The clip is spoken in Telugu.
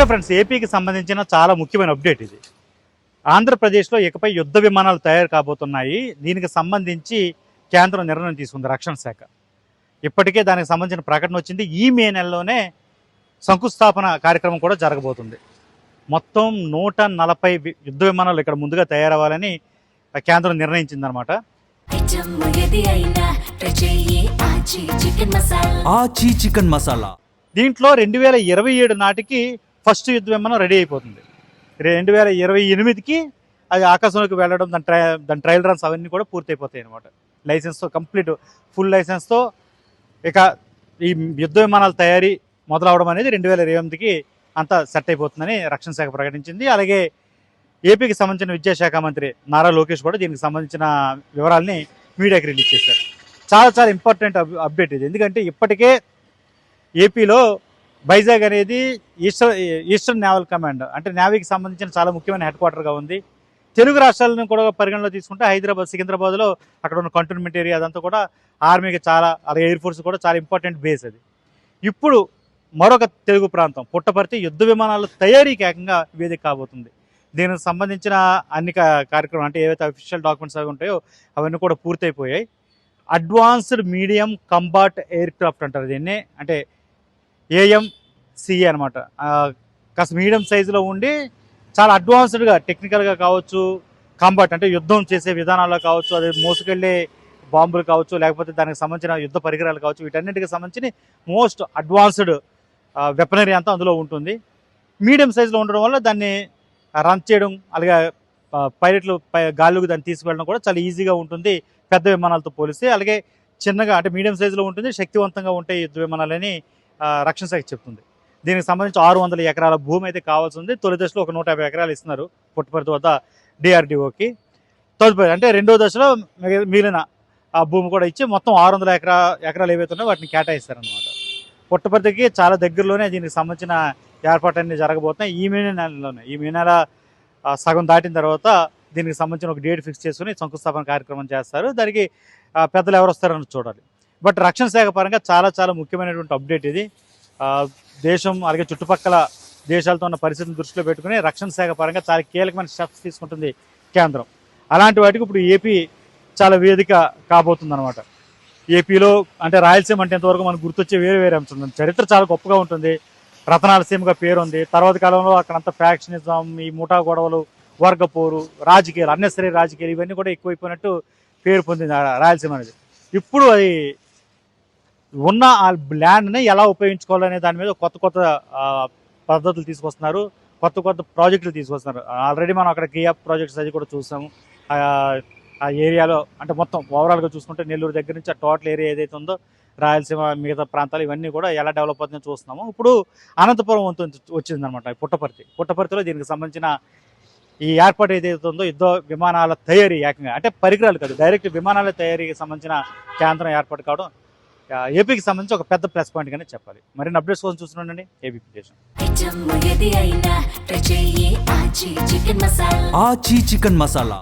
హలో ఫ్రెండ్స్, ఏపీకి సంబంధించిన చాలా ముఖ్యమైన అప్డేట్ ఇది. ఆంధ్రప్రదేశ్లో ఇకపై యుద్ధ విమానాలు తయారు కాబోతున్నాయి. దీనికి సంబంధించి కేంద్రం నిర్ణయం తీసుకుంది రక్షణ శాఖ. ఇప్పటికే దానికి సంబంధించిన ప్రకటన వచ్చింది. ఈ మే నెలలోనే శంకుస్థాపన కార్యక్రమం కూడా జరగబోతుంది. మొత్తం 140 యుద్ధ విమానాలు ఇక్కడ ముందుగా తయారవ్వాలని కేంద్రం నిర్ణయించిందనమాట. చికెన్ మసాలా దీంట్లో 2027 నాటికి ఫస్ట్ యుద్ధ విమానం రెడీ అయిపోతుంది. 2028కి అది ఆకాశంలోకి వెళ్ళడం, దాని ట్రయల్ రన్స్ అవన్నీ కూడా పూర్తయిపోతాయి అనమాట. లైసెన్స్తో కంప్లీట్ ఫుల్ లైసెన్స్తో ఇక ఈ యుద్ధ విమానాల తయారీ మొదలవడం అనేది 2028కి అంతా సెట్ అయిపోతుందని రక్షణ శాఖ ప్రకటించింది. అలాగే ఏపీకి సంబంధించిన విద్యాశాఖ మంత్రి నారా లోకేష్ కూడా దీనికి సంబంధించిన వివరాలని మీడియాకి రిలీజ్ చేశారు. చాలా ఇంపార్టెంట్ అప్డేట్ ఇది. ఎందుకంటే ఇప్పటికే ఏపీలో వైజాగ్ అనేది ఈస్టర్న్ నేవల్ కమాండ్, అంటే నేవీకి సంబంధించిన చాలా ముఖ్యమైన హెడ్ క్వార్టర్గా ఉంది. తెలుగు రాష్ట్రాలను కూడా పరిగణలో తీసుకుంటే హైదరాబాద్, సికింద్రాబాద్లో అక్కడ ఉన్న కంటోన్మెంట్ ఏరియా అదంతా కూడా ఆర్మీకి చాలా, అలాగే ఎయిర్ ఫోర్స్ కూడా చాలా ఇంపార్టెంట్ బేస్ అది. ఇప్పుడు మరొక తెలుగు ప్రాంతం పుట్టపర్తి యుద్ధ విమానాల తయారీకి ఏకంగా వేదిక కాబోతుంది. దీనికి సంబంధించిన అన్ని కార్యక్రమాలు, అంటే ఏవైతే అఫీషియల్ డాక్యుమెంట్స్ అవి ఉంటాయో అవన్నీ కూడా పూర్తయిపోయాయి. Advanced medium combat aircraft అంటారు దీన్ని, అంటే AMCA అనమాట. కాస్త మీడియం సైజులో ఉండి చాలా అడ్వాన్స్డ్గా టెక్నికల్గా కావచ్చు, కంబాట్ అంటే యుద్ధం చేసే విధానాల్లో కావచ్చు, అది మోసుకెళ్ళే బాంబులు కావచ్చు, లేకపోతే దానికి సంబంధించిన యుద్ధ పరికరాలు కావచ్చు, వీటన్నిటికి సంబంధించి మోస్ట్ అడ్వాన్స్డ్ వెపనరీ అంతా అందులో ఉంటుంది. మీడియం సైజులో ఉండడం వల్ల దాన్ని రన్ చేయడం, అలాగే పైలట్లు గాల్లోకి దాన్ని తీసుకువెళ్ళడం కూడా చాలా ఈజీగా ఉంటుంది పెద్ద విమానాలతో పోలిస్తే. అలాగే చిన్నగా, అంటే మీడియం సైజులో ఉంటుంది, శక్తివంతంగా ఉంటాయి యుద్ధ విమానాలని రక్షణ శాఖ చెప్తుంది. దీనికి సంబంధించి 600 ఎకరాల భూమి అయితే కావాల్సి ఉంది. తొలి దశలో ఒక 150 ఎకరాలు ఇస్తున్నారు పుట్టపర్తి వద్ద DRDOకి. తదుపరి అంటే రెండో దశలో మిగిలిన ఆ భూమి కూడా ఇచ్చి మొత్తం 600 ఎకరాలు ఏవైతే ఉన్నాయో వాటిని కేటాయిస్తారనమాట. పుట్టపర్తికి చాలా దగ్గరలోనే దీనికి సంబంధించిన ఏర్పాట్లన్నీ జరగబోతున్నాయి. ఈ మే నెల సగం దాటిన తర్వాత దీనికి సంబంధించిన ఒక డేట్ ఫిక్స్ చేసుకుని శంకుస్థాపన కార్యక్రమం చేస్తారు. దానికి పెద్దలు ఎవరు వస్తారని చూడాలి. బట్ రక్షణ శాఖ పరంగా చాలా ముఖ్యమైనటువంటి అప్డేట్ ఇది. దేశం అలాగే చుట్టుపక్కల దేశాలతో ఉన్న పరిస్థితిని దృష్టిలో పెట్టుకుని రక్షణ శాఖ పరంగా చాలా కీలకమైన స్టెప్స్ తీసుకుంటుంది కేంద్రం. అలాంటి వాటికి ఇప్పుడు ఏపీ చాలా వేదిక కాబోతుంది అనమాట. ఏపీలో అంటే రాయలసీమ అంటే ఇంతవరకు మనకు గుర్తొచ్చే వేరే అంశం. చరిత్ర చాలా గొప్పగా ఉంటుంది, రతనాల సీమగా పేరుంది. తర్వాత కాలంలో అక్కడంతా ఫ్యాక్షనిజం, ఈ ముఠా గొడవలు, వర్గపోరు, రాజకీయాలు, అన్నెసరీ రాజకీయాలు ఇవన్నీ కూడా ఎక్కువైపోయినట్టు పేరు పొందింది రాయలసీమ అనేది. ఇప్పుడు అది ఉన్న ఆ ల్యాండ్ని ఎలా ఉపయోగించుకోవాలనే దాని మీద కొత్త పద్ధతులు తీసుకొస్తున్నారు, కొత్త ప్రాజెక్టులు తీసుకొస్తున్నారు. ఆల్రెడీ మనం అక్కడ కియా ప్రాజెక్ట్స్ అది కూడా చూసాము. ఆ ఏరియాలో అంటే మొత్తం ఓవరాల్గా చూసుకుంటే నెల్లూరు దగ్గర నుంచి ఆ టోటల్ ఏరియా ఏదైతే ఉందో రాయలసీమ మిగతా ప్రాంతాలు ఇవన్నీ కూడా ఎలా డెవలప్ అవుతుందో చూస్తున్నాము. ఇప్పుడు అనంతపురం వచ్చిందనమాట పుట్టపర్తిలో దీనికి సంబంధించిన ఈ ఏర్పాటు ఏదైతే ఉందో యుద్ధ విమానాల తయారీ ఏకంగా, అంటే పరికరాలు కాదు, డైరెక్ట్ విమానాల తయారీకి సంబంధించిన కేంద్రం ఏర్పాటు కావడం ఏపీకి సంబంధించి ఒక పెద్ద ప్లస్ పాయింట్ గానే చెప్పాలి. మరిన్ని అప్డేట్స్ కోసం చూస్తున్నాండి ఏబీ చికెన్ మసాలా.